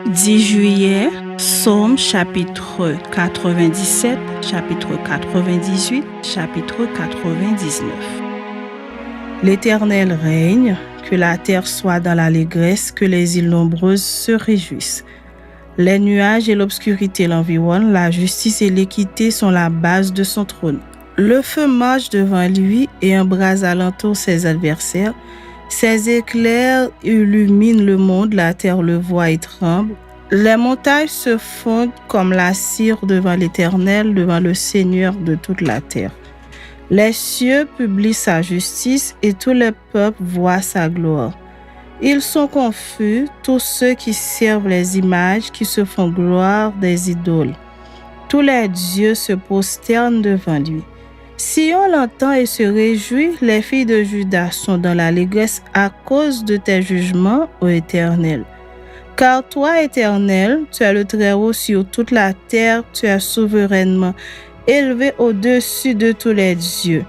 10 juillet, Psaume chapitre 97, chapitre 98, chapitre 99. L'Éternel règne, que la terre soit dans l'allégresse, que les îles nombreuses se réjouissent. Les nuages et l'obscurité l'environnent, la justice et l'équité sont la base de son trône. Le feu marche devant lui et embrase alentour ses adversaires. Ses éclairs illuminent le monde, la terre le voit et tremble. Les montagnes se fondent comme la cire devant l'Éternel, devant le Seigneur de toute la terre. Les cieux publient sa justice et tous les peuples voient sa gloire. Ils sont confus, tous ceux qui servent les images, qui se font gloire des idoles. Tous les dieux se prosternent devant lui. Sion l'entend et se réjouit, les filles de Juda sont dans l'allégresse à cause de tes jugements, ô Éternel. Car toi, Éternel, tu es le Très-Haut sur toute la terre, tu es souverainement élevé au-dessus de tous les dieux.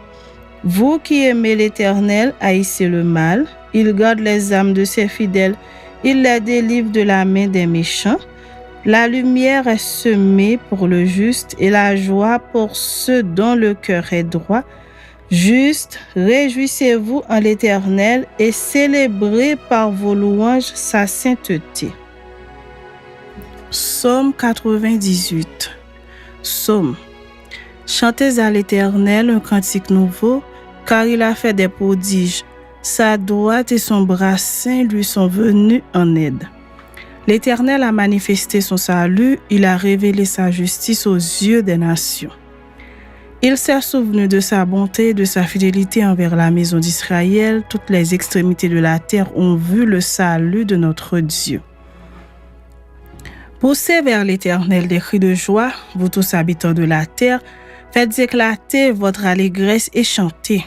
Vous qui aimez l'Éternel, haïssez le mal, il garde les âmes de ses fidèles, il les délivre de la main des méchants. La lumière est semée pour le juste et la joie pour ceux dont le cœur est droit. Juste, réjouissez-vous en l'Éternel et célébrez par vos louanges sa sainteté. Psaume 98. Psaume. Chantez à l'Éternel un cantique nouveau, car il a fait des prodiges. Sa droite et son bras saint lui sont venus en aide. L'Éternel a manifesté son salut, il a révélé sa justice aux yeux des nations. Il s'est souvenu de sa bonté et de sa fidélité envers la maison d'Israël. Toutes les extrémités de la terre ont vu le salut de notre Dieu. Poussez vers l'Éternel des cris de joie, vous tous habitants de la terre, faites éclater votre allégresse et chantez.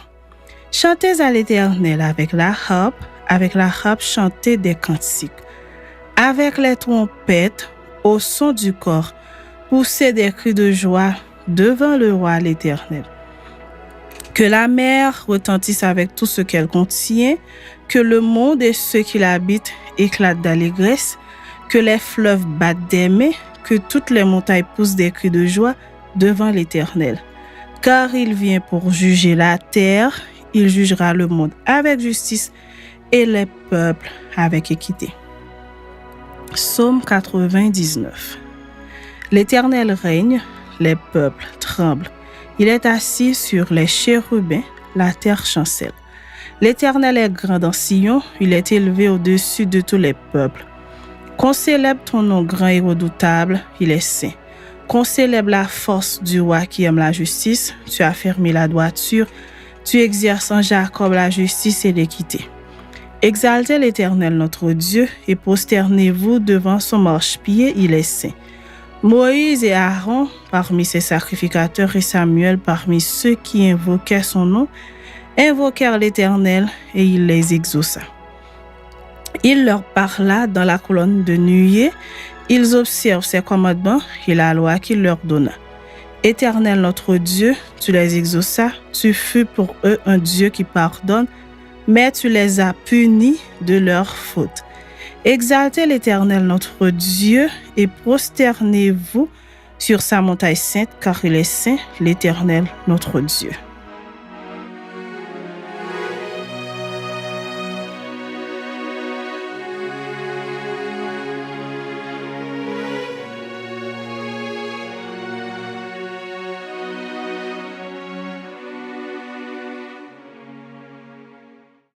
Chantez à l'Éternel avec la harpe chantez des cantiques. Avec les trompettes, au son du corps, poussez des cris de joie devant le roi l'Éternel. Que la mer retentisse avec tout ce qu'elle contient, que le monde et ceux qui l'habitent éclatent d'allégresse, que les fleuves battent des mains, que toutes les montagnes poussent des cris de joie devant l'Éternel. Car il vient pour juger la terre, il jugera le monde avec justice et les peuples avec équité. Psaume 99. L'Éternel règne, les peuples tremblent. Il est assis sur les chérubins, la terre chancelle. L'Éternel est grand dans Sion, il est élevé au-dessus de tous les peuples. Qu'on célèbre ton nom grand et redoutable, il est saint. Qu'on célèbre la force du roi qui aime la justice, tu as fermé la droiture, tu exerces en Jacob la justice et l'équité. Exaltez l'Éternel notre Dieu et prosternez-vous devant son marchepied, il est saint. Moïse et Aaron parmi ses sacrificateurs et Samuel parmi ceux qui invoquaient son nom, invoquèrent l'Éternel et il les exauça. Il leur parla dans la colonne de nuée, ils observent ses commandements et la loi qu'il leur donna. Éternel notre Dieu, tu les exauças, tu fus pour eux un Dieu qui pardonne, mais tu les as punis de leurs fautes. Exaltez l'Éternel notre Dieu et prosternez-vous sur sa montagne sainte, car il est saint, l'Éternel notre Dieu.